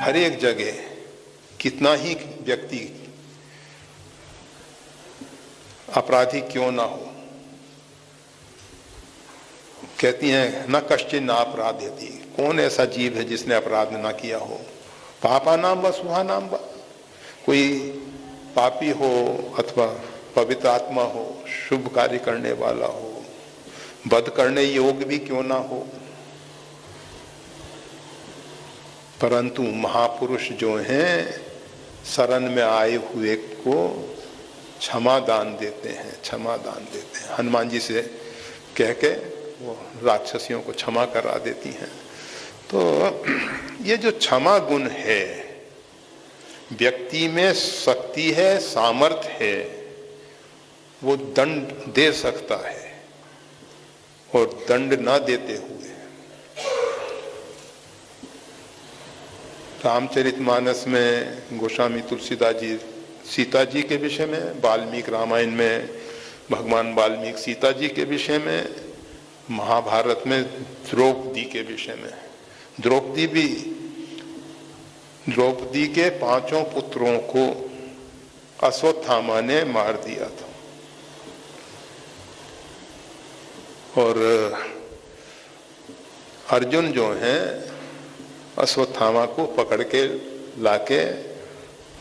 हर एक जगह कितना ही व्यक्ति अपराधी क्यों ना हो, कहती हैं न कश्चिन न अपराधेति, कौन ऐसा जीव है जिसने अपराध ना किया हो। पापा नाम व सुहा नाम व, कोई पापी हो अथवा पवित्र आत्मा हो, शुभ कार्य करने वाला हो, वध करने योग्य भी क्यों ना हो, परंतु महापुरुष जो हैं शरण में आए हुए को क्षमा दान देते हैं, क्षमा दान देते हैं। हनुमान जी से कह के वो राक्षसियों को क्षमा करा देती हैं। तो ये जो क्षमा गुण है, व्यक्ति में शक्ति है, सामर्थ्य है, वो दंड दे सकता है और दंड ना देते हुए रामचरितमानस में गोस्वामी तुलसीदास जी सीता जी के विषय में, वाल्मीकि रामायण में भगवान वाल्मीकि सीता जी के विषय में, महाभारत में द्रौपदी के विषय में, द्रौपदी के 5 पुत्रों को अश्वत्थामा ने मार दिया था और अर्जुन जो हैं अश्वत्थामा को पकड़ के लाके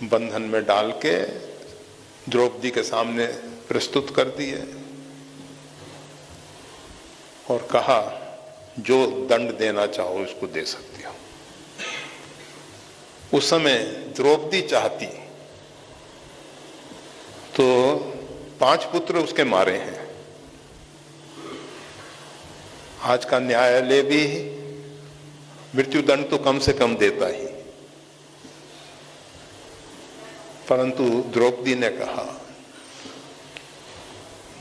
बंधन में डाल के द्रौपदी के सामने प्रस्तुत कर दिए और कहा जो दंड देना चाहो इसको दे सकती हो। उस समय द्रौपदी चाहती तो 5 पुत्र उसके मारे हैं। आज का न्यायालय भी मृत्यु दंड तो कम से कम देता ही, परंतु द्रौपदी ने कहा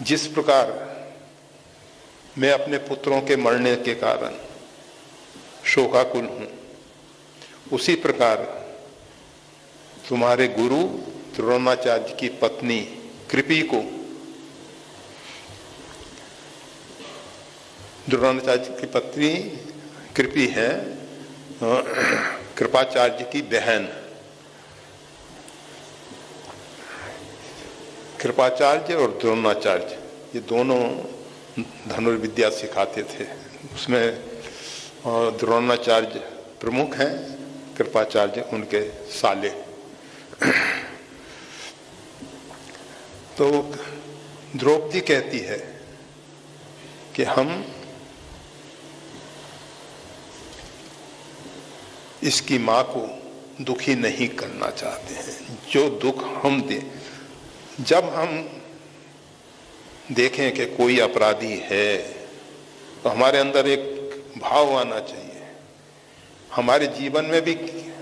जिस प्रकार मैं अपने पुत्रों के मरने के कारण शोकाकुल हूं, उसी प्रकार तुम्हारे गुरु द्रोणाचार्य की पत्नी कृपी को, द्रोणाचार्य की पत्नी कृपी है कृपाचार्य की बहन, कृपाचार्य और द्रोणाचार्य ये दोनों धनुर्विद्या सिखाते थे। उसमें द्रोणाचार्य प्रमुख हैं, कृपाचार्य उनके साले। तो द्रौपदी कहती है कि हम इसकी मां को दुखी नहीं करना चाहते हैं। जो दुख हम दे, जब हम देखें कि कोई अपराधी है तो हमारे अंदर एक भाव आना चाहिए, हमारे जीवन में भी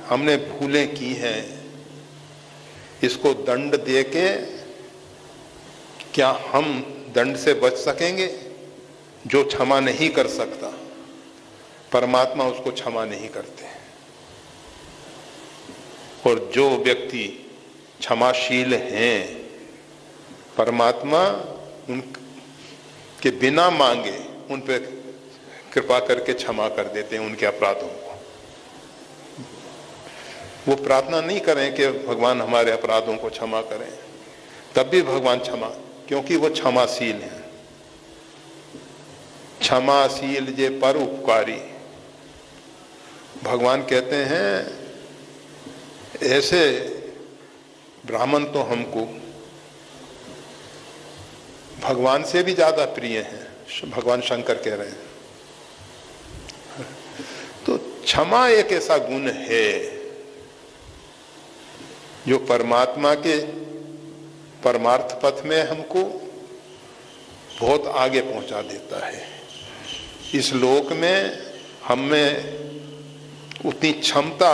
हमने भूलें की हैं, इसको दंड दे के क्या हम दंड से बच सकेंगे? जो क्षमा नहीं कर सकता, परमात्मा उसको क्षमा नहीं करते। और जो व्यक्ति क्षमाशील हैं, परमात्मा उनके बिना मांगे उन पे कृपा करके क्षमा कर देते हैं उनके अपराधों को। वो प्रार्थना नहीं करें कि भगवान हमारे अपराधों को क्षमा करें, तब भी भगवान क्षमा, क्योंकि वो क्षमाशील हैं। क्षमाशील जे पर उपकारी, भगवान कहते हैं ऐसे ब्राह्मण तो हमको भगवान से भी ज्यादा प्रिय हैं, भगवान शंकर कह रहे हैं। तो क्षमा एक ऐसा गुण है जो परमात्मा के परमार्थ पथ में हमको बहुत आगे पहुंचा देता है। इस लोक में हमें उतनी क्षमता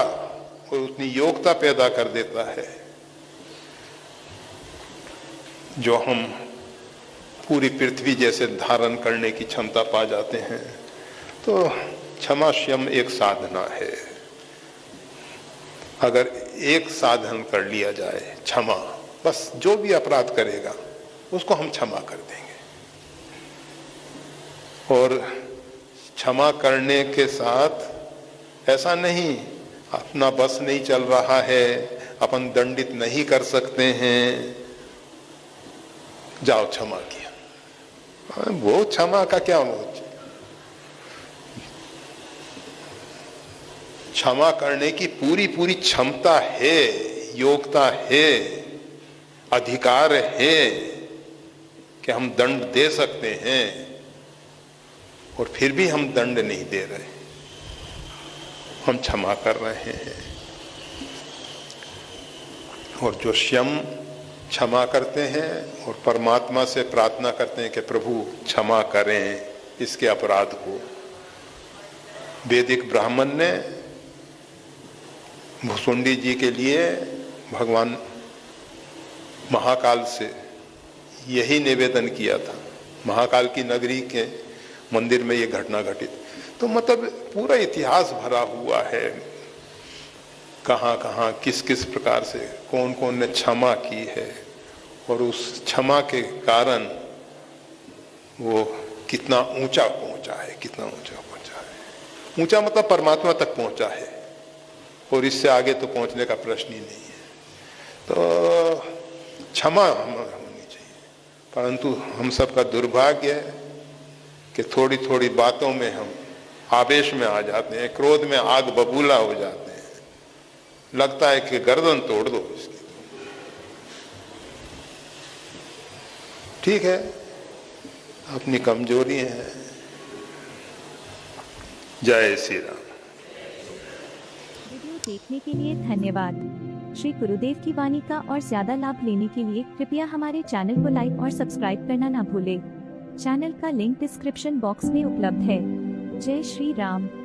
और उतनी योग्यता पैदा कर देता है जो हम पूरी पृथ्वी जैसे धारण करने की क्षमता पा जाते हैं। तो क्षमाश्यम एक साधना है। अगर एक साधन कर लिया जाए, क्षमा, बस जो भी अपराध करेगा उसको हम क्षमा कर देंगे। और क्षमा करने के साथ ऐसा नहीं अपना बस नहीं चल रहा है, अपन दंडित नहीं कर सकते हैं, जाओ क्षमा किया। वो क्षमा का क्या वो, क्षमा करने की पूरी पूरी क्षमता है, योग्यता है, अधिकार है कि हम दंड दे सकते हैं, और फिर भी हम दंड नहीं दे रहे, हम क्षमा कर रहे हैं। और जो स्वयं क्षमा करते हैं और परमात्मा से प्रार्थना करते हैं कि प्रभु क्षमा करें इसके अपराध को। वैदिक ब्राह्मण ने भुसुंडी जी के लिए भगवान महाकाल से यही निवेदन किया था। महाकाल की नगरी के मंदिर में ये घटना घटित। तो मतलब पूरा इतिहास भरा हुआ है, कहाँ कहाँ किस किस प्रकार से कौन कौन ने क्षमा की है, और उस क्षमा के कारण वो कितना ऊंचा पहुंचा है, कितना ऊंचा पहुंचा है। ऊंचा मतलब परमात्मा तक पहुंचा है, और इससे आगे तो पहुंचने का प्रश्न ही नहीं है। तो क्षमा होनी चाहिए, परंतु हम सबका दुर्भाग्य है कि थोड़ी थोड़ी बातों में हम आवेश में आ जाते हैं, क्रोध में आग बबूला हो जाते हैं, लगता है कि गर्दन तोड़ दो इसकी। ठीक है, अपनी कमजोरी है। जय श्री राम। वीडियो देखने के लिए धन्यवाद। श्री गुरुदेव की वाणी का और ज्यादा लाभ लेने के लिए कृपया हमारे चैनल को लाइक और सब्सक्राइब करना ना भूलें। चैनल का लिंक डिस्क्रिप्शन बॉक्स में उपलब्ध है। जय श्री राम।